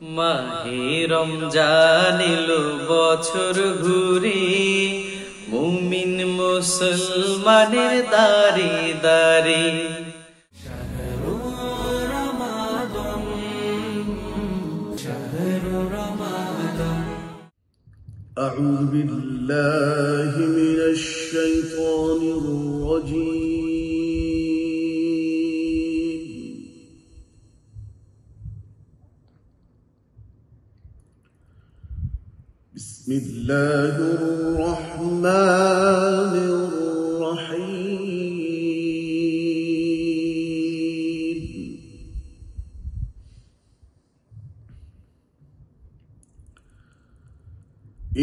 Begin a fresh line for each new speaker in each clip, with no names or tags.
মাহে রমজান এলো বছর ঘুরে, মুমিন মুসলমানের দারে দারে।
أعوذ بالله من الشيطان الرجيم. بسم الله الرحمن الرحيم.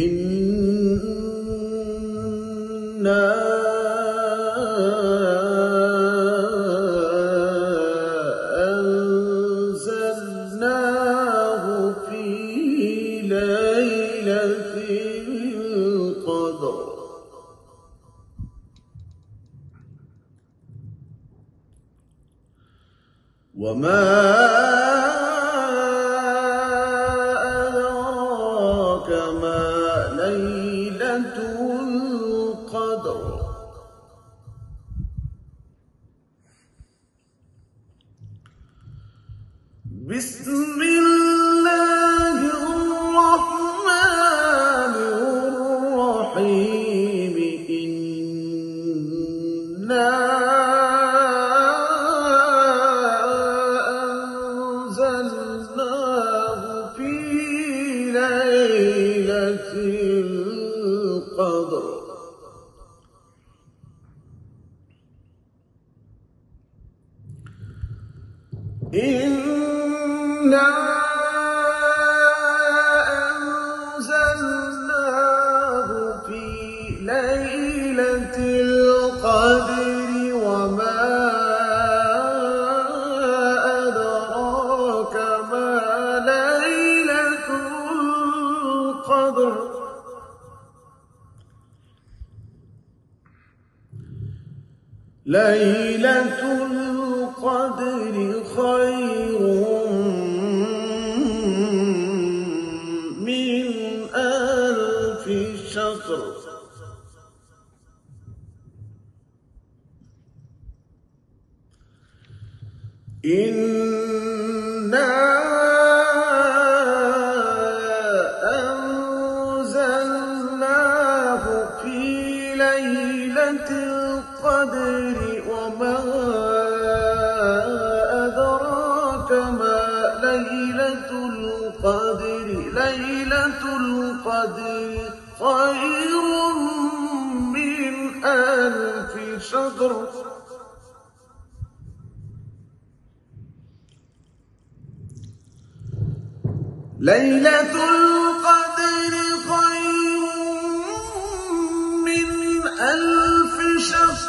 إنا أنزلناه في ليلة القدر وما أدراك ما ليلة القدر. بسم الله الرحمن الرحيم. إنا أنزلناه في ليلة القدر إنا أنزلناه في ليلة القدر وما أدراك ما ليلة القدر. ليلة القدر خير من 1000 شهر. إنا أنزلناه في ليلة القدر وما أدراك ما ليلة القدر. ليلة القدر خير من 1000 شهر. ليلة القدر خير من 1000 شهر.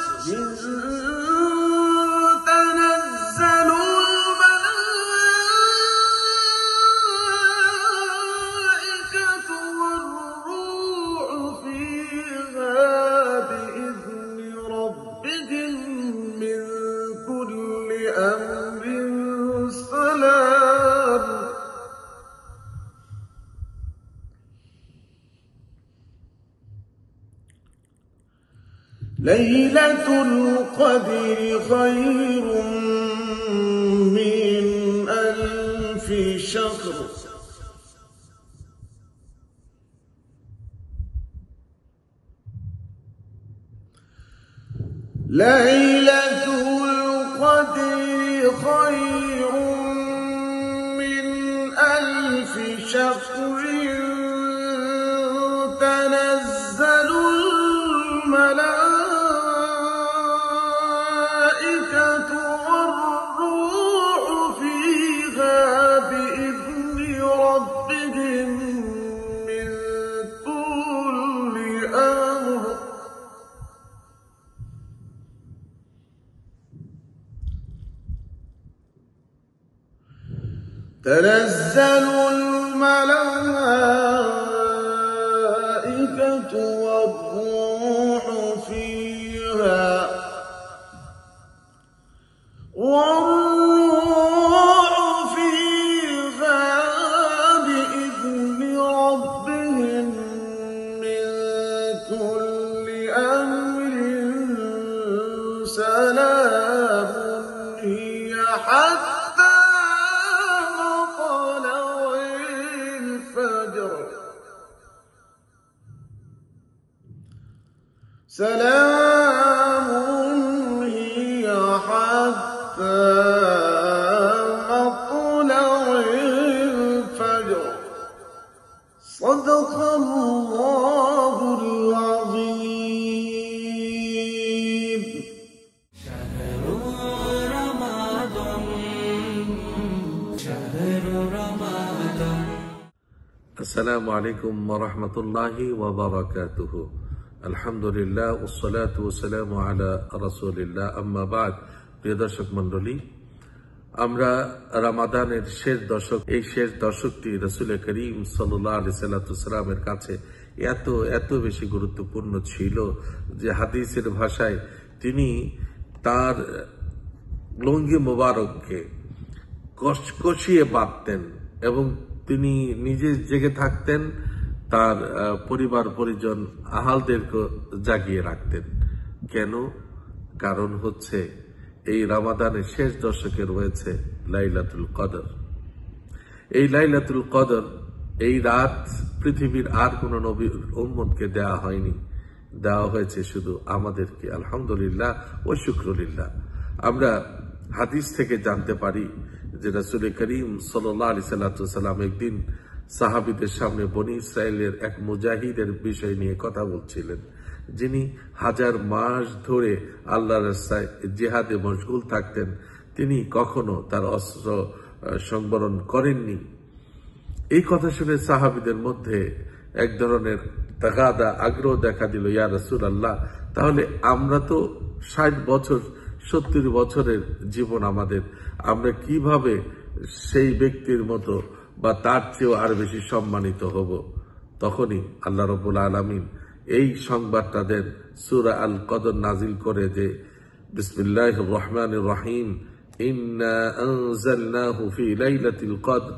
تنزل الملائكة والروح فيها بإذن ربهم من كل أمر سلام. ليلة القدر خير من 1000 شهر. ليلة القدر خير من 1000 شهر. تنزل الملائكة والروح فيها بإذن ربهم من كل أمر. تنزل الملائكة والروح فيها والروح فيها سلام هي حتى مطلع الفجر صدق الله العظيم
شهر رمضان شهر رمضان
السلام عليكم ورحمة الله وبركاته الحمد لله والصلاة والسلام على رسول الله أما بعد প্রিয় দর্শক মণ্ডলী আমরা রমাদানের শেষ দশক এই শেষ দশকটি রাসূল করিম সাল্লাল্লাহু আলাইহি সাল্লামের কাছে এত বেশি গুরুত্বপূর্ণ ছিল যে হাদিসের ভাষায় তিনি তার লুঙ্গি মোবারককে কষিয়ে বাঁধতেন এবং তিনি নিজে জেগে থাকতেন, তার পরিবার পরিজন আহালদেরকে জাগিয়ে রাখতেন। কেন? কারণ হচ্ছে এই রমাদানের শেষ দশকে রয়েছে লাইলাতুল কদর। এই লাইলাতুল কদর এই রাত পৃথিবীর আর কোন নবীর উম্মতকে দেওয়া হয়নি, দেওয়া হয়েছে শুধু আমাদেরকে। আলহামদুলিল্লাহ ও শুকরুলিল্লাহ। আমরা হাদিস থেকে জানতে পারি যে রাসূল করিম সাল্লাল্লাহু আলাইহি সাল্লাম একদিন সাহাবীদের সামনে বনি ইসরায়েলের এক মুজাহিদের বিষয় নিয়ে কথা বলছিলেন, যিনি 1000 মাস ধরে আল্লাহর রাস্তায় জিহাদে মশগুল থাকতেন। তিনি কখনো তার অস্ত্র সংবরণ করেননি। এই কথা শুনে সাহাবীদের মধ্যে এক ধরনের তাগাদা আগ্রহ দেখা দিল, ইয়া রাসূলুল্লাহ, তাহলে আমরা তো 60 বছর 70 বছরের জীবন আমাদের, আমরা কিভাবে সেই ব্যক্তির মতো বা তার চেয়েও আর বেশি সম্মানিত হব? তখনই আল্লাহ রাব্বুল আলামিন এই সংবাদটা দেন সূরা আল কদর নাজিল করে যে বিসমিল্লাহির রহমানির রহিম ইন্না আনজালনাহু ফি লাইলাতিল কদর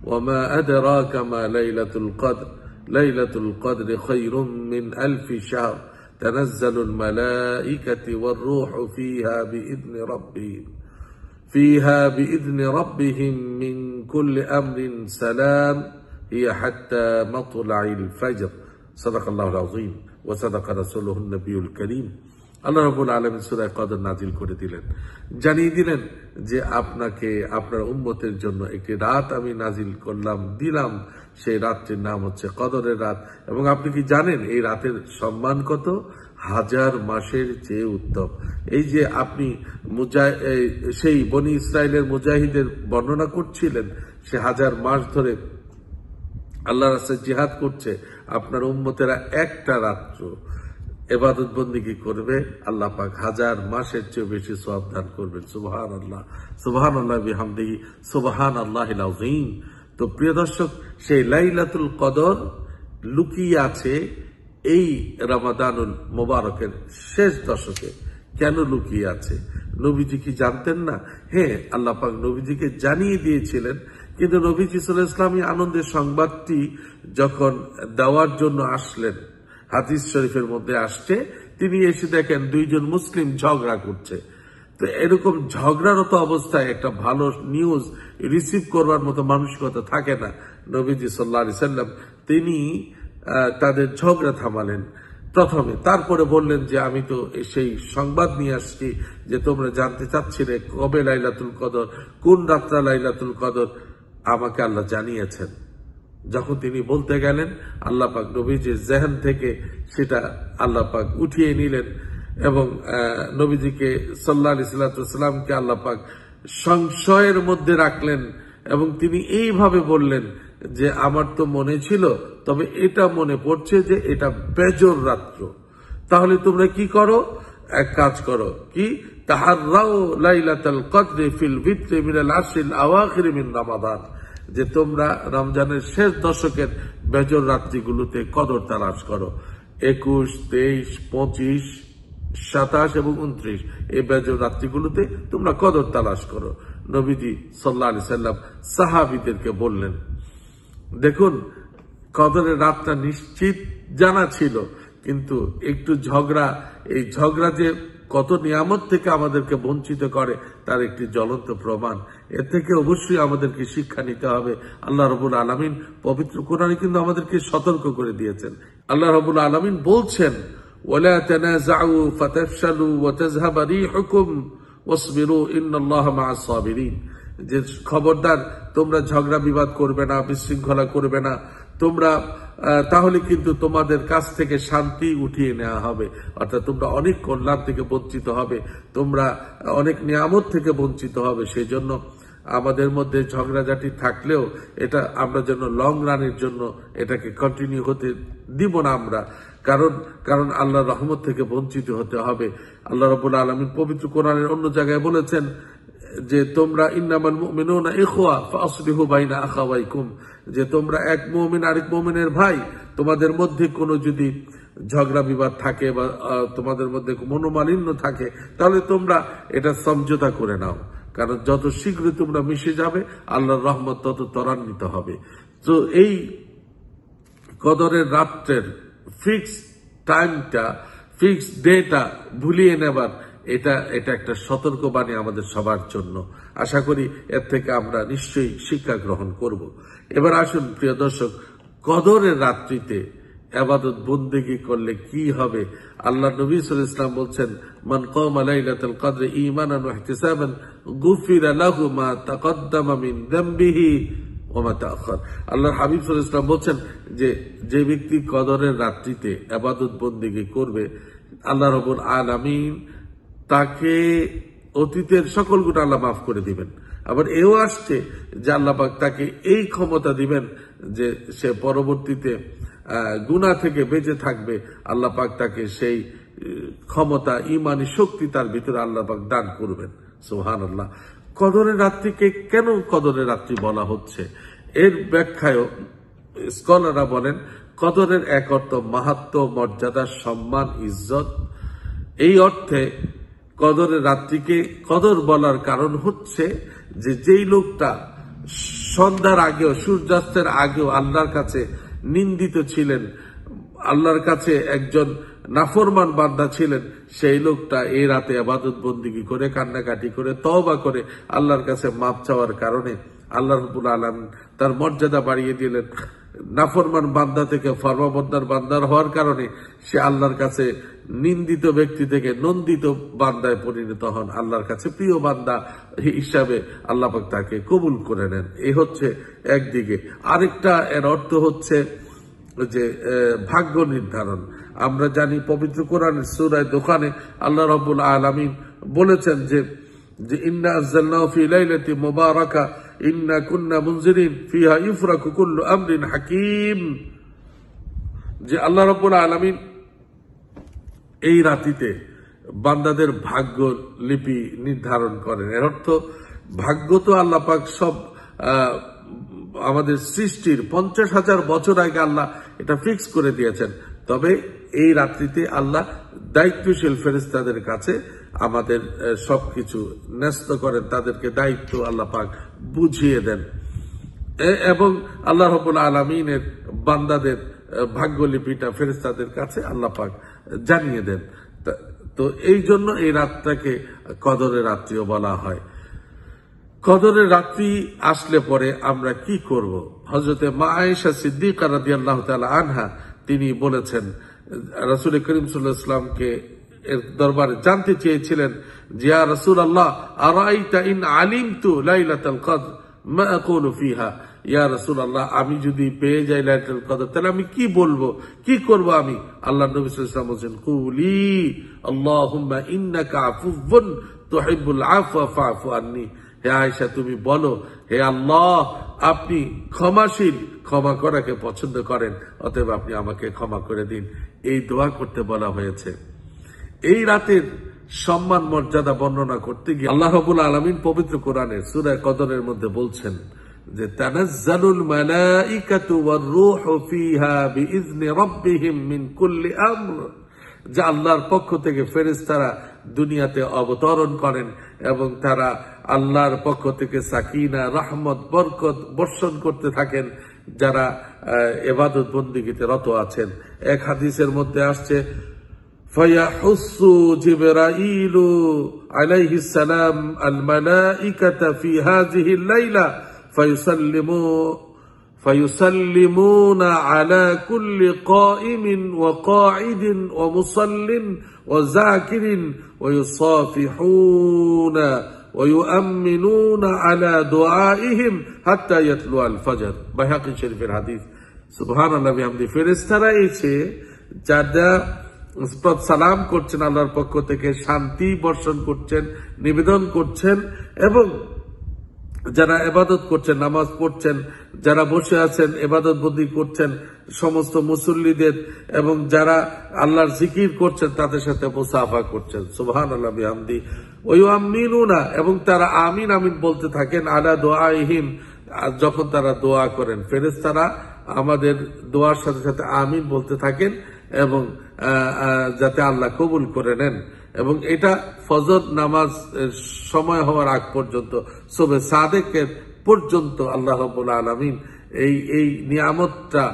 ওয়া মা আদরাকা মা লাইলাতুল কদর লাইলাতুল কদর খায়রুম মিন আলফি শাহর তানাজ্জালুল মালাইকাতু ওয়ার রূহু فيها بإذن ربهم من كل أمر سلام هي حتى مطلع الفجر صدق الله العظيم وصدق رسوله النبي الكريم। আল্লাহ রাব্বুল আলামিন সূরা কদর নাজিল করে দিলেন, জানিয়ে দিলেন যে আপনাকে আপনার উম্মতের জন্য একটি রাত আমি নাজিল দিলাম। সেই রাতটির নাম হচ্ছে কদরের রাত। এবং আপনি কি জানেন এই রাতের সম্মান কত? 1000 মাসের চেয়ে উত্তম। এই যে আপনি সেই বনি ইসরায়েলের মুজাহিদের বর্ণনা করছিলেন, সে 1000 মাস ধরে আল্লাহর রাস্তায় জিহাদ করছে, আপনার উম্মতেরা একটা রাত্র ইবাদত বন্দেগী করবে, আল্লাহ পাক 1000 মাসের চেয়ে বেশি সওয়াব দান করবেন। সুবহানাল্লাহ সুবহানাল্লাহ বিহামদিহি সুবহানাল্লাহিল আযীম। তো প্রিয় দর্শক, সেই লাইলাতুল কদর লুকিয়ে আছে এই রমাদানুল মুবারকের শেষ দশকে। কেন লুকিয়ে আছে? নবীজি কি জানতেন না? হ্যাঁ, আল্লাহ পাক নবীজিকে জানিয়ে দিয়েছিলেন, কিন্তু নবীজি সাল্লাল্লাহু আলাইহি ওয়াসাল্লাম এই আনন্দের সংবাদটি যখন দেওয়ার জন্য আসলেন, হাদিস শরীফের মধ্যে আসছে, তিনি এসে দেখেন 2 জন মুসলিম ঝগড়া করছে। তো এরকম ঝগড়ারত অবস্থায় একটা ভালো নিউজ রিসিভ করবার মতো মানসিকতা থাকে না। নবীজি সাল্লাল্লাহু আলাইহি ওয়াসাল্লাম তিনি তাদের ঝগড়া থামালেন প্রথমে, তারপরে বললেন যে আমি তো সেই সংবাদ নিয়ে আসছি যে তোমরা জানতে চাচ্ছিলে কবে লাইলাতুল কদর, কোন রাতটা লাইলাতুল কদর, আমাকে আল্লাহ জানিয়েছেন। যখন তিনি বলতে গেলেন, আল্লাহ পাক নবীজির জেহন থেকে সেটা আল্লাহ পাক উঠিয়ে নিলেন এবং নবীজিকে সাল্লাল্লাহু আলাইহি ওয়াসাল্লামকে আল্লাহ পাক সংশয়ের মধ্যে রাখলেন এবং তিনি এইভাবে বললেন যে আমার তো মনে ছিল, তবে এটা মনে পড়ছে যে এটা বেজর রাত্র। তাহলে তোমরা কি করো? এক কাজ করো, কি? তাহাররাউ লাইলাতুল কদর ফিল ভিতরি মিনাল আশরিল আওয়াখির মিন রমাদান, যে তোমরা রমজানের শেষ দশকের বেজর রাত্রিগুলোতে কদর তালাশ করো। 21, 23, 25, 27 এবং 29 এই বেজর রাত্রিগুলোতে তোমরা কদর তালাশ করো। নবীজি সাল্লাল্লাহু আলাইহি সাল্লাম সাহাবীদেরকে বললেন। দেখুন, কদরের রাতটা নিশ্চিত জানা ছিল, কিন্তু একটু ঝগড়া, এই ঝগড়া যে কত নিয়ামত থেকে আমাদেরকে বঞ্চিত করে তার একটি জ্বলন্ত প্রমাণ। এর থেকে অবশ্যই আমাদেরকে শিক্ষা নিতে হবে। আল্লাহ রাব্বুল আলামিন পবিত্র কোরআনে কিন্তু আমাদেরকে সতর্ক করে দিয়েছেন। আল্লাহ রাব্বুল আলামিন বলছেন, ওয়ালা তানাযাউ ফাতাফশালু ওয়া তাযহাবা রিহুকুম ওয়াসবিরু ইন্নাল্লাহা মা'আস সাবিরিন। যে খবরদার তোমরা ঝগড়া বিবাদ করবে না, বিশৃঙ্খলা করবে না, তোমরা তাহলে কিন্তু তোমাদের কাছ থেকে শান্তি উঠিয়ে নেওয়া হবে, অর্থাৎ তোমরা অনেক কল্যাণ থেকে বঞ্চিত হবে, তোমরা অনেক নিয়ামত থেকে বঞ্চিত হবে। সেই জন্য আমাদের মধ্যে ঝগড়াঝাটি থাকলেও এটা আমরা যেন লং রানের জন্য এটাকে কন্টিনিউ হতে দিব না আমরা, কারণ আল্লাহর রহমত থেকে বঞ্চিত হতে হবে। আল্লাহ রাব্বুল আলামিন পবিত্র কোরআনের অন্য জায়গায় বলেছেন যে তোমরা ইন্নামাল মুমিনুনা ইখওয়া ফাসলিহু বাইনা আখাওয়াইকুম, যে তোমরা এক মুমিন আরেক মুমিনের ভাই, তোমাদের মধ্যে কোনো যদি ঝগড়া বিবাদ থাকে বা তোমাদের মধ্যে মনোমালিন্য থাকে তাহলে তোমরা এটা সমঝোতা করে নাও, কারণ যত শীঘ্রই তোমরা মিশে যাবে আল্লাহর রহমত তত ত্বরান্বিত হবে। তো এই কদরের রাত্রের ফিক্স টাইমটা, ফিক্স ডেটা ভুলিয়ে নেবার এটা একটা সতর্কবাণী আমাদের সবার জন্য। আশা করি এর থেকে আমরা নিশ্চয়ই শিক্ষা গ্রহণ করব। এবার আসুন প্রিয় দর্শক, কদরের রাত্রিতে ইবাদত বন্দেগী করলে কি হবে। আল্লাহ নবী সাল্লাল্লাহু আলাইহি ওয়াসাল্লাম বলছেন, মান কামা লাইলাতুল কদর ঈমানান ওয়া ইহতিসাবান গুফিরা লাহু মা তাকদ্দামা মিন যামবিহি ওয়া মা তাআখার। আল্লাহর হাবিব সাল্লাল্লাহু আলাইহি ওয়াসাল্লাম বলছেন যে ব্যক্তি কদরের রাত্রিতে ইবাদত বন্দেগী করবে, আল্লাহ রাব্বুল আলামিন তাকে অতীতের সকল গুনাহ আল্লাহ মাফ করে দিবেন। আবার এও আসছে যে আল্লাহ পাক তাকে এই ক্ষমতা দিবেন যে সে পরবর্তীতে গুনাহ থেকে বেঁচে থাকবে। আল্লাহ পাক তাকে সেই ক্ষমতা, ঈমানি শক্তি তার ভিতরে আল্লাহ পাক দান করবেন। সুবহানাল্লাহ। কদরের রাত্রিকে কেন কদরের রাত্রি বলা হচ্ছে, এর ব্যাখ্যায়ও স্কলাররা বলেন কদরের এক অর্থ মাহাত্ম্য, মর্যাদা, সম্মান, ইজ্জত। এই অর্থে কদরের রাত্রিকে কদর বলার কারণ হচ্ছে যে যেই লোকটা সন্ধ্যার আগেও, সূর্যাস্তের আগেও আল্লাহর কাছে নিন্দিত ছিলেন, আল্লাহর কাছে একজন নাফরমান বান্দা ছিলেন, সেই লোকটা এই রাতে ইবাদত বন্দেগী করে, কান্নাকাটি করে, তওবা করে আল্লাহর কাছে মাপ চাওয়ার কারণে আল্লাহ রাব্বুল আলামিন তার মর্যাদা বাড়িয়ে দিলেন। নাফরমান বান্দা থেকে ফরমাবরদার বান্দার হওয়ার কারণে সে আল্লাহর কাছে নিন্দিত ব্যক্তি থেকে নন্দিত বান্দায় পরিণত হন, আল্লাহর কাছে প্রিয় বান্দা হিসাবে আল্লাহ পাক তাকে কবুল করে নেন। এই হচ্ছে একদিকে। আরেকটা এর অর্থ হচ্ছে যে ভাগ্য নির্ধারণ। আমরা জানি পবিত্র কোরআনের সূরা দোকানে আল্লাহ রাব্বুল আলামিন বলেছেন যে ইন্না আনজালনাহু ফি লাইলাতিন মুবারাকা ইন্না কুন্না মুনজিরিন ফিহা ইউফরাকু কুল্লু আমরিন হাকিম। যে আল্লাহ রাব্বুল আলামিন এই রাতিতে বান্দাদের ভাগ্য লিপি নির্ধারণ করেন। এর অর্থ ভাগ্য তো আল্লাহ পাক সব আমাদের সৃষ্টির 50,000 বছর আগে আল্লাহ এটা ফিক্স করে দিয়েছেন। তবে এই রাত্রিতে আল্লাহ দায়িত্বশীল ফেরেশতাদের কাছে আমাদের সবকিছু ন্যস্ত করেন, তাদেরকে দায়িত্ব আল্লাহ পাক বুঝিয়ে দেন এবং আল্লাহ রাব্বুল আলামিনের বান্দাদের ভাগ্যলিপিটা ফেরেশতাদের কাছে আল্লাহ পাক জানিয়ে দেন। তো এই জন্য এই রাতটাকে কদরের রাত্রিও বলা হয়। কদরের রাত্রি আসলে পরে আমরা কি করব? হযরতে মা আয়েশা সিদ্দিকা রাদিয়াল্লাহু তাআলা আনহা তিনি বলেছেন, রাসূল করিম সাল্লাল্লাহু আলাইহি ওয়াসাল্লামকে এর দরবারে জানতে চেয়েছিলেন যে ইয়া রাসূলুল্লাহ আরাইতা ইন আলিমতু লাইলাতুল কদর মা আকুলু ফিহা। ইয়া রাসূলুল্লাহ, আমি যদি পেয়ে যাই লাইলাতুল কদর তাহলে আমি কি বলবো, কি করব আমি? আল্লাহ নবী সাল্লাল্লাহু আলাইহি ওয়াসাল্লাম বলেন, কুলি আল্লাহুম্মা ইন্নাকা আফুউন তুহিব্বুল আফওয়া ফাআফু আন্নী। হে আয়েশা, তুমি বলো, হে আল্লাহ, আপনি ক্ষমাশীল, ক্ষমা করাকে পছন্দ করেন, অতএব আপনি আমাকে ক্ষমা করে দিন। এই দোয়া করতে বলা হয়েছে। এই রাতের সম্মান মর্যাদা বর্ণনা করতে গিয়ে আল্লাহ রাব্বুল আলামিন পবিত্র কোরআনের সূরা কদরের মধ্যে বলছেন যে তানাজ্জালুল মালাইকাতু ওয়ার রূহু ফিহা বিইজনি রাব্বিহিম মিন কুল্লি আমর। যে আল্লাহর পক্ষ থেকে ফেরেশতারা দুনিয়াতে অবতরণ করেন এবং তারা আল্লাহর পক্ষ থেকে সাকিনা, রহমত, বরকত বর্ষণ করতে থাকেন যারা ইবাদত বন্দেগীতে রত আছেন। এক হাদিসের মধ্যে আসছে, ফায়াহুসসু জিবরাইলু আলাইহিস সালাম আল মালাইকাতা ফি হাযিহিল লাইলা ফায়ুসাল্লিমু فيسلمون على كل قائم وقاعد ومصل وذاكر ويصافحون ويؤمنون على دعائهم حتى يطلع الفجر বাইহাকী শরীফের হাদিস। সুবহানাল্লাহ বিহামদি। ফেরেশতারা এসে যারা সালাম করছেন আল্লাহর পক্ষ থেকে, শান্তি বর্ষণ করছেন, নিবেদন করছেন, এবং যারা ইবাদত করছেন, নামাজ পড়ছেন, যারা বসে আছেন ইবাদত বন্দি করছেন, সমস্ত মুসল্লিদের এবং যারা আল্লাহর জিকির করছেন তাদের সাথে মুসাফা করছেন। সুবহানাল্লাহ বিহামদি। ওয়ায়ুমিনুনা, এবং তারা আমিন আমিন বলতে থাকেন, আলা দুআইহিম, যখন তারা দোয়া করেন। ফেরেশতারা আমাদের দোয়ার সাথে সাথে আমিন বলতে থাকেন এবং যাতে আল্লাহ কবুল করে নেন। এবং এটা ফজর নামাজ সময় হওয়ার আগ পর্যন্ত, সুবহে সাদেকের পর্যন্ত আল্লাহ রাব্বুল আলামিন এই নিয়ামতটা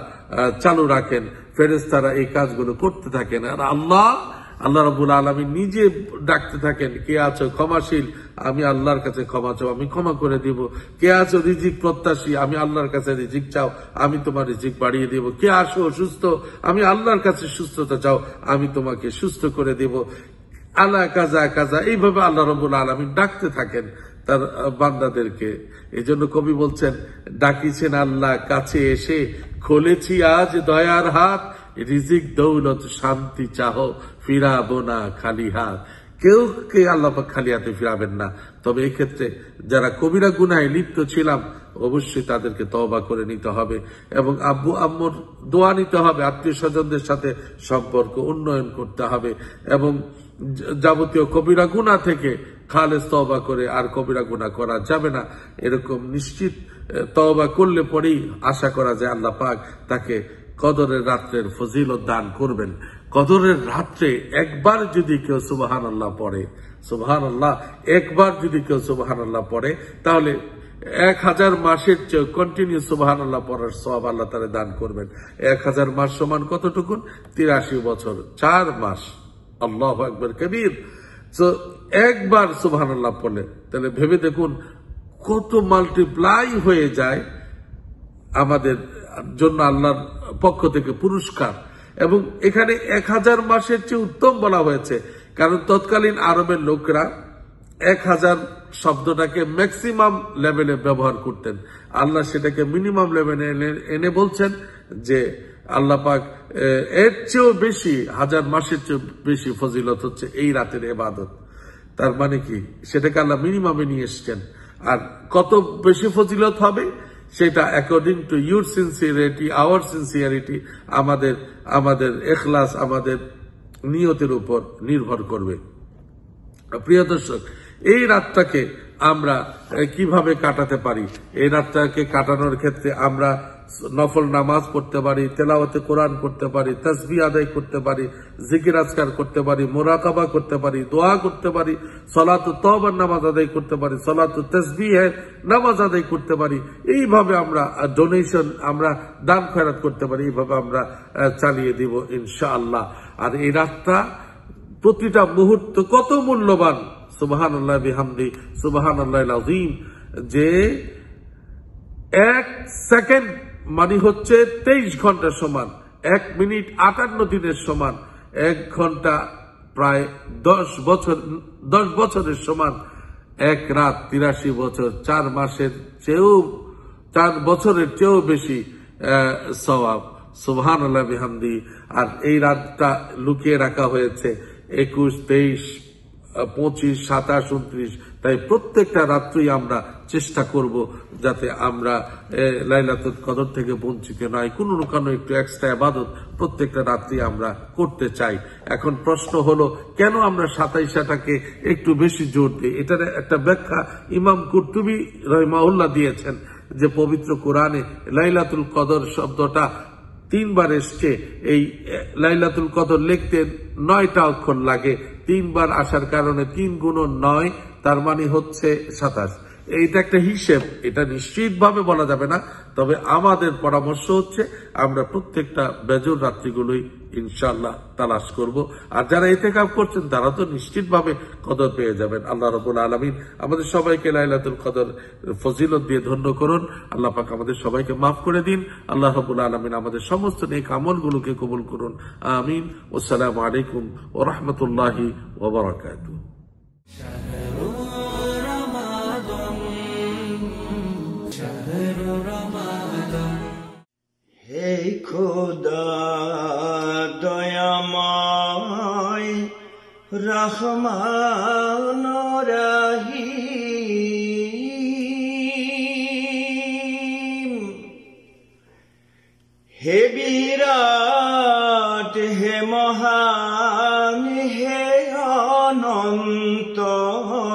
চালু রাখেন। ফেরেশতারা এই কাজগুলো করতে থাকেন। আর আল্লাহ রাব্বুল আলামিন নিজে ডাকতে থাকেন, কে আছো ক্ষমাশীল, আমি আল্লাহর কাছে ক্ষমা চাও, আমি ক্ষমা করে দিব। কে আছো রিজিক প্রত্যাশী, আমি আল্লাহর কাছে রিজিক চাও, আমি তোমার রিজিক বাড়িয়ে দেব। কে আসো অসুস্থ, আমি আল্লাহর কাছে সুস্থতা চাও, আমি তোমাকে সুস্থ করে দেব। আল্লাহ কাজা কাজা, এইভাবে আল্লাহ রাব্বুল আলামিন ডাকতে থাকেন তার বান্দাদেরকে। এই জন্য কবি বলছেন, ডাকিছেন আল্লাহ কাছে এসে, খুলেছি আজ দয়ার হাত, রিজিক দৌলত শান্তি চাহো, ফিরাবো না খালি হাত। কেউ কে আল্লাহ খালি হাতে ফিরাবেন না। তবে এই ক্ষেত্রে যারা কবিরা গুনাহে লিপ্ত ছিলাম, অবশ্যই তাদেরকে তওবা করে নিতে হবে এবং আব্বু আম্মুর দোয়া নিতে হবে, আত্মীয় স্বজনদের সাথে সম্পর্ক উন্নয়ন করতে হবে এবং যাবতীয় কবিরা গুনাহ থেকে খালেস তওবা করে আর কবিরা গুনাহ করা যাবে না। এরকম নিশ্চিত তওবা করলে পরেই আশা করা যায় আল্লাহ পাক তাকে কদরের রাত্রের ফজিলত দান করবেন। কদরের রাত্রে একবার যদি কেউ সুবহানাল্লাহ পড়ে, সুবহানাল্লাহ, একবার যদি কেউ সুবহানাল্লাহ পড়ে, তাহলে 1000 মাসের চেয়ে কন্টিনিউ সুবহানাল্লাহ পড়ার সওয়াব আল্লাহ তাআলা দান করবেন। 1000 মাস সমান কতটুকুন? 83 বছর 4 মাস। আল্লাহু আকবার কবীর। তো একবার সুবহানাল্লাহ পড়লে তাহলে ভেবে দেখুন কত মাল্টিপ্লাই হয়ে যায় আমাদের জন্য আল্লাহর পক্ষ থেকে পুরস্কার। এবং এখানে 1000 মাসের চেয়ে উত্তম বলা হয়েছে, কারণ তৎকালীন আরবের লোকরা 1000 শব্দটাকে ম্যাক্সিমাম লেভেলে ব্যবহার করতেন। আল্লাহ সেটাকে মিনিমাম লেভেলে এনে বলছেন যে আল্লাহ পাক এর চেয়েও বেশি, 1000 মাসের চেয়ে বেশি ফজিলত হচ্ছে এই রাতের ইবাদত। তার মানে কি, সেটাকে আল্লাহ মিনিমামে নিয়ে এসছেন। আর কত বেশি ফজিলত হবে সেটা according to your sincerity, our sincerity, আমাদের ইখলাস, আমাদের নিয়তের উপর নির্ভর করবে। প্রিয় দর্শক, এই রাতটাকে আমরা কিভাবে কাটাতে পারি? এই রাতটাকে কাটানোর ক্ষেত্রে আমরা নফল নামাজ পড়তে পারি, তেলাওয়াতে কোরআন করতে পারি, তাসবিহ আদায় করতে পারি, জিকির আজকার করতে পারি, মুরাকাবা করতে পারি, দোয়া করতে পারি, সালাতুত তাওবার নামাজ আদায় করতে পারি, সালাতুত তাসবিহের নামাজ আদায় করতে পারি। এইভাবে আমরা ডোনেশন, আমরা দান খয়রাত করতে পারি। এইভাবে আমরা চালিয়ে দিব ইনশাআল্লাহ। আর এই রাতটা প্রতিটা মুহূর্ত কত মূল্যবান, সুবহানাল্লাহ বিহামদি, সুবহানাল্লাহিল আযীম। যে 1 সেকেন্ড মানে হচ্ছে 23 ঘন্টার সমান, 1 মিনিট 58 দিনের সমান, 1 ঘন্টা প্রায় 10 বছরের সমান, 1 রাত 83 বছর, 4 মাসের চেয়েও, 4 বছরের চেয়েও বেশি সওয়াব। সুবহানাল্লাহ বিহামদি। আর এই রাতটা লুকিয়ে রাখা হয়েছে 21, 23, 25, 27, 29। তাই প্রত্যেকটা রাত্রেই আমরা চেষ্টা করব যাতে আমরা লাইলাতুল কদর থেকে বঞ্চিত নয়। কোনো না কোনো একটু এক্সট্রা ইবাদত প্রত্যেকটা রাত্রি আমরা করতে চাই। এখন প্রশ্ন হলো, কেন আমরা 27টাকে একটু বেশি জোর দিই? এটার একটা ব্যাখ্যা ইমাম কুরতুবী রাহিমাহুল্লাহ দিয়েছেন যে পবিত্র কোরআনে লাইলাতুল কদর শব্দটা 3 বার এসছে। এই লাইলাতুল কদর লিখতে 9টা অক্ষর লাগে। 3 বার আসার কারণে 3 গুণ 9, তার মানে হচ্ছে 27। এইটা একটা হিসেব, এটা নিশ্চিতভাবে বলা যাবে না। তবে আমাদের পরামর্শ হচ্ছে আমরা প্রত্যেকটা বেজর রাত্রিগুলোই ইনশাআল্লাহ তালাশ করব। আর যারা ইতিকাফ করছেন তারা তো নিশ্চিতভাবে কদর পেয়ে যাবেন। আল্লাহ রাব্বুল আলামিন আমাদের সবাইকে লাইলাতুল কদর ফজিলত দিয়ে ধন্য করুন। আল্লাহ পাক আমাদের সবাইকে মাফ করে দিন। আল্লাহ রাব্বুল আলামিন আমাদের সমস্ত নেক আমলগুলোকে কবুল করুন। আমিন। আসসালামু আলাইকুম ওয়া রাহমাতুল্লাহি ওয়া বারাকাতুহু।
হে খোদা দয়াময় রহমান রহিম, হে বিরাট, হে মহান, হে অনন্ত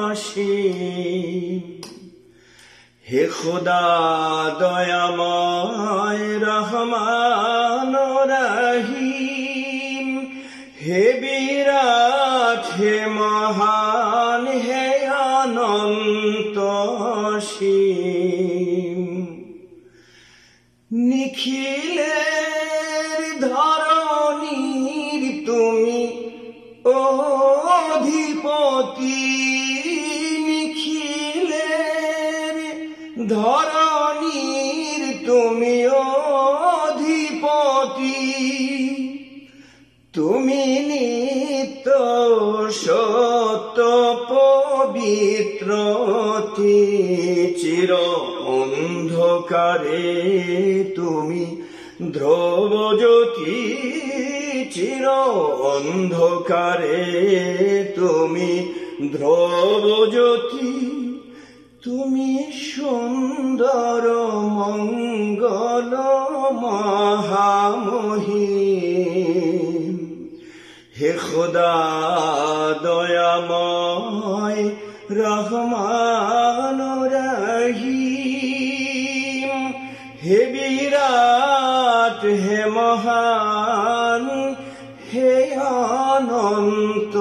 অসীম, হে খোদা দয়াময় রহমান রহিম, হে বিরাট, হে মহান, হে অনন্ত অসীম, নিখিলের ধরণীর তুমি অধিপতি, নিখিলের ধরণীর তুমি অধিপতি, তুমি নিত্য সত্য পবিত্রতি, চির অন্ধকারে তুমি ধ্রুবজ্যোতি, চির অন্ধকারে তুমি ধ্রুবজ্যোতি, তুমি সুন্দর মঙ্গল মহামহিম, হে খোদা দয়াময় রহমান রহিম, হে বিরাট, হে মহান, হে অনন্ত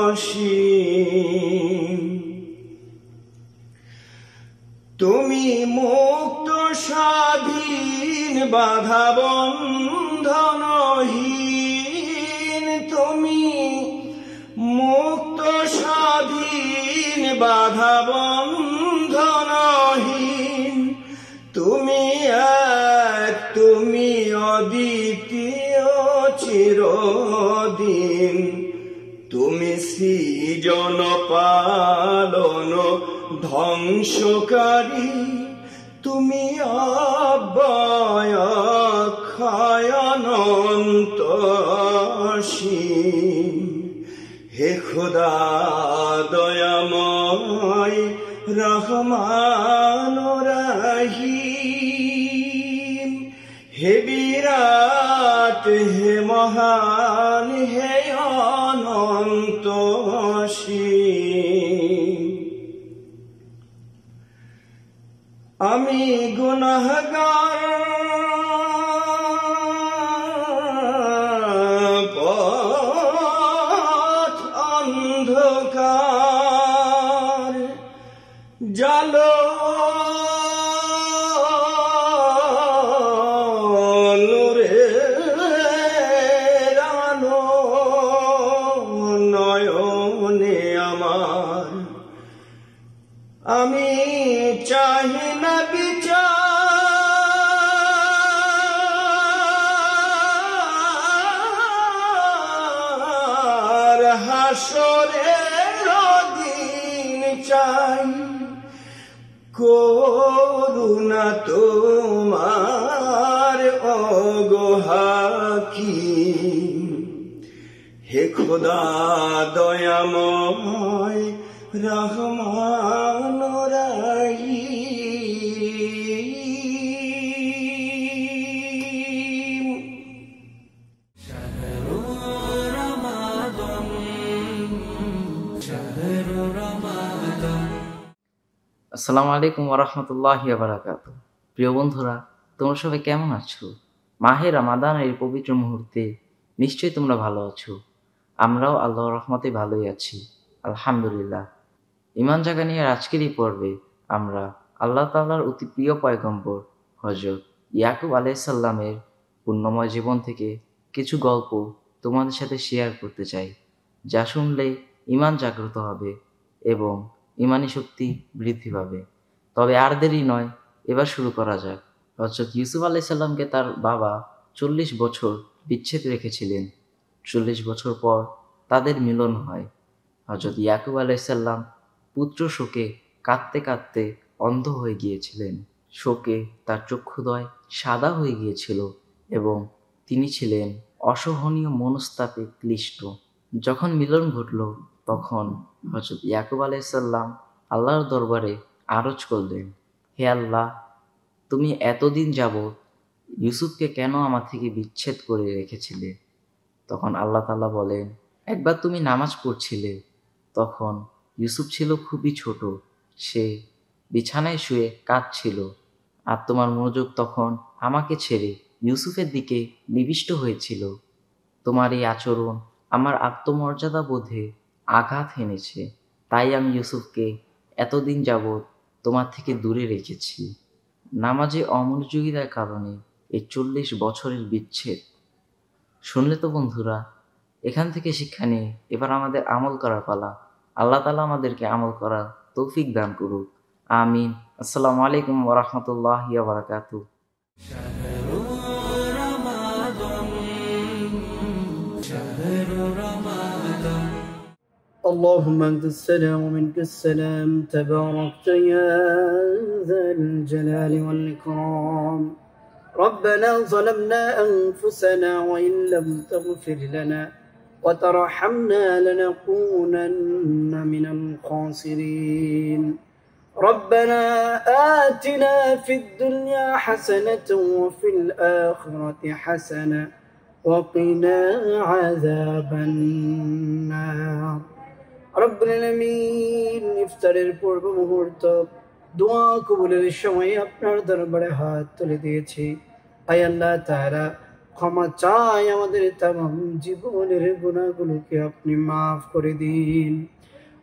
অসীম, তুমি মুক্ত স্বাধীন বাধা বন্ধনহীন, তুমি মুক্ত স্বাধীন বাধা বন্ধনহীন, তুমি এক, তুমি অদ্বিতীয় চিরদিন, তুমি সৃজন পালন ধ্বংসকারী, তুমি অব্যয় অক্ষয় অনন্ত অসীম, হে খোদা দয়াময় রহমান রহিম, হে বিরাট, হে মহান, হে অনন্ত অসীম, আমি গুনাহগার পথ অন্ধকার জালো নূরের আলো নয়নে আমার, আমি চাহি না বিচার, হাসরের দিন চাই করুণা তোমার ওগো হাকিম, হে খোদা দয়াময় রহমান রহিম।
আসসালামু আলাইকুম ওয়া রাহমাতুল্লাহি ওয়া বারাকাতুহু। প্রিয় বন্ধুরা, তোমরা সবাই কেমন আছো? মাহে রমাদানের এই পবিত্র মুহূর্তে নিশ্চয়ই তোমরা ভালো আছো। আমরাও আল্লাহর রহমতে ভালোই আছি, আলহামদুলিল্লাহ। ঈমান জাগা নিয়ে আজকের এই পর্বে আমরা আল্লাহ তাআলার অতি প্রিয় পয়গম্বর হযরত ইয়াকুব আলাইহিসসালামের পুণ্যময় জীবন থেকে কিছু গল্প তোমাদের সাথে শেয়ার করতে চাই, যা শুনলে ঈমান জাগ্রত হবে এবং ঈমানি শক্তি বৃদ্ধি পাবে। তবে আর দেরি নয়, এবার শুরু করা যাক। হযরত ইউসুফ আলাইহিসসালামকে তার বাবা 40 বছর বিচ্ছেদ রেখেছিলেন। 40 বছর পর তাদের মিলন হয়। হযরত ইয়াকুব আলাইহিসসালাম পুত্র শোকে কাঁদতে কাঁদতে অন্ধ হয়ে গিয়েছিলেন। শোকে তার চক্ষুদ্বয় সাদা হয়ে গিয়েছিল এবং তিনি ছিলেন অসহনীয় মনস্তাপে ক্লিষ্ট। যখন মিলন ঘটল, তখন হযরত ইয়াকুব আলাইহিসসালাম আল্লাহর দরবারে আরজ করলেন, হে আল্লাহ, তুমি এতদিন যাবৎ ইউসুফকে কেন আমার থেকে বিচ্ছেদ করে রেখেছিলে? তখন আল্লাহ তাআলা বলেন, একবার তুমি নামাজ পড়ছিলে, তখন ইউসুফ ছিল খুবই ছোট, সে বিছানায় শুয়ে কাঁদছিল, আর তোমার মনোযোগ তখন আমাকে ছেড়ে ইউসুফের দিকে নিবিষ্ট হয়েছিল। তোমার এই আচরণ আমার আত্মমর্যাদা বোধে আঘাত হেনেছে, তাই আমি ইউসুফকে এতদিন যাবৎ তোমার থেকে দূরে রেখেছি। নামাজে অমনোযোগিতার কারণে এই 40 বছরের বিচ্ছেদ। শুনলে তো বন্ধুরা, এখান থেকে শিক্ষা নিয়ে এবার আমাদের আমল করার পালা। আল্লাহ তাআলা আমাদেরকে আমল করার তৌফিক দান করুক। আমিন। আসসালামু আলাইকুম ওয়া রাহমাতুল্লাহি ওয়া বারাকাতুহু।
شهر رمضان شهر رمضان
اللهم أنت السلام ومنك السلام تباركت يا ذا الجلال والإكرام. ربنا ظلمنا أنفسنا وإن لم تغفر لنا وترحمنا لنكونن من الخاسرين. ربنا آتنا في الدنيا حسنة وفي الآخرة حسنة وقنا عذاب النار. রব্বুল আলামিন, ইফতারের পূর্ব মুহূর্ত দোয়া কবুলের সময় আপনার দরবারে হাত তুলে দিয়েছি। আয় আল্লাহ তাআলা, ক্ষমা চাই আমাদের তামাম জীবনের গুনাহগুলোকে আপনি মাফ করে দিন।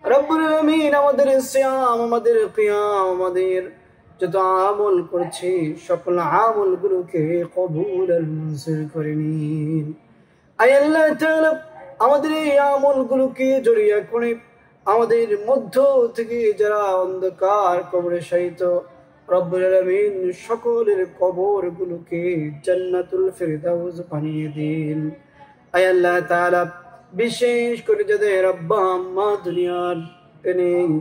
রব্বুল আলামিন, আমাদের সিয়াম, আমাদের কিয়াম, আমাদের যত আমল করছি সকল আমলগুলোকে কবুল আর মঞ্জুর করে নিন। আয় আল্লাহ তাআলা, আমাদের এই আমলগুলোকে জড়িয়ে করে আমাদের মধ্য থেকে যারা অন্ধকার কবরে শায়িত, রব্বুল আলামিন সকলের কবরগুলোকে জান্নাতুল ফেরদাউস বানিয়ে দিন। আয় আল্লাহ তাআলা, বিশেষ করে যাদের আব্বা আম্মা দুনিয়ার নেই,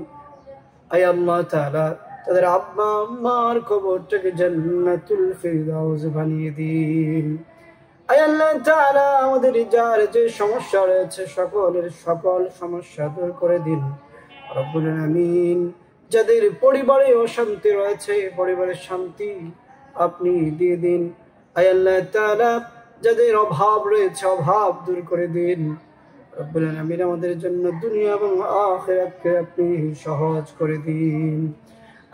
আয় আল্লাহ তাআলা তাদের আব্বা আম্মার কবরটাকে জান্নাতুল ফেরদাউস বানিয়ে দিন। আয় আল্লাহ তাআলা, আমাদের যার যে সমস্যা রয়েছে সকলের সকল সমস্যা দূর করে দিন। রব্বুল আলামিন, যাদের পরিবারে অশান্তি রয়েছে পরিবারের শান্তি আপনি দিয়ে দিন। আয় আল্লাহ তাআলা, যাদের অভাব রয়েছে অভাব দূর করে দিন। রব্বুল আলামিন, আমাদের জন্য দুনিয়া এবং আখিরাতকে আপনি সহজ করে দিন।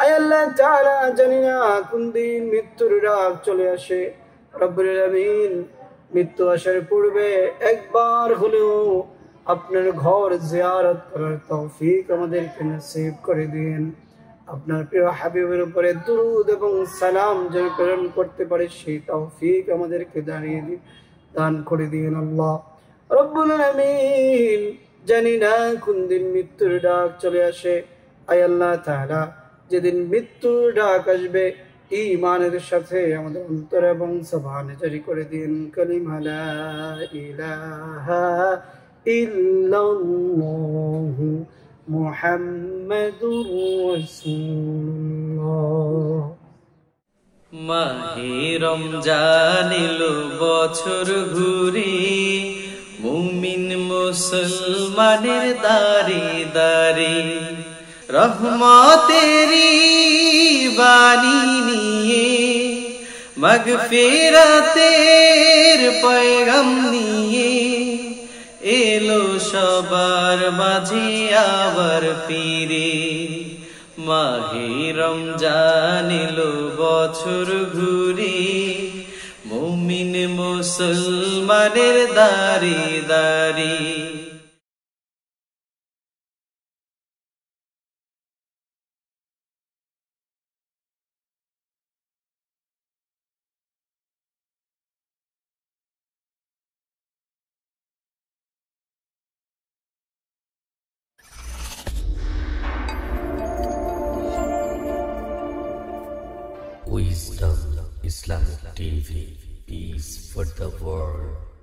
আয় আল্লাহ তাআলা, জানি না কোন দিন মৃত্যুর রাত চলে আসে। রব্বুল আলামিন, মৃত্যু আসার পূর্বে একবার হলেও আপনার ঘর জিয়ারত করার তৌফিক আমাদেরকে নসিব করে দিন। আপনার প্রিয় হাবিবের উপরে দুরূদ এবং সালাম যেন প্রেরণ করতে পারে সেই তৌফিক আমাদেরকে দান করে দিন। আল্লাহ রব্বুল আলামিন, জানি না কোন দিন মৃত্যুর ডাক চলে আসে। আয় আল্লাহ তাআলা, যেদিন মৃত্যুর ডাক আসবে ঈমানের সাথে আমাদের অন্তর এবং জবানে জারি করে দিন কালিমা লা ইলাহা ইল্লাল্লাহু মুহাম্মাদুর রাসূলুল্লাহ।
মাহে রমজান এলো বছর ঘুরে, মুমিন মুসলমানের দারে দারে রহমতেরি বাণী নিয়ে, মাগফিরাতের পয়গাম নিয়ে এলো সবার মাঝে আবার ফিরে। মাহে রমজান এলো বছর ঘুরে, মুমিন মুসলমানের দারে দারে।
Wisdom Islamic TV. Peace for the world.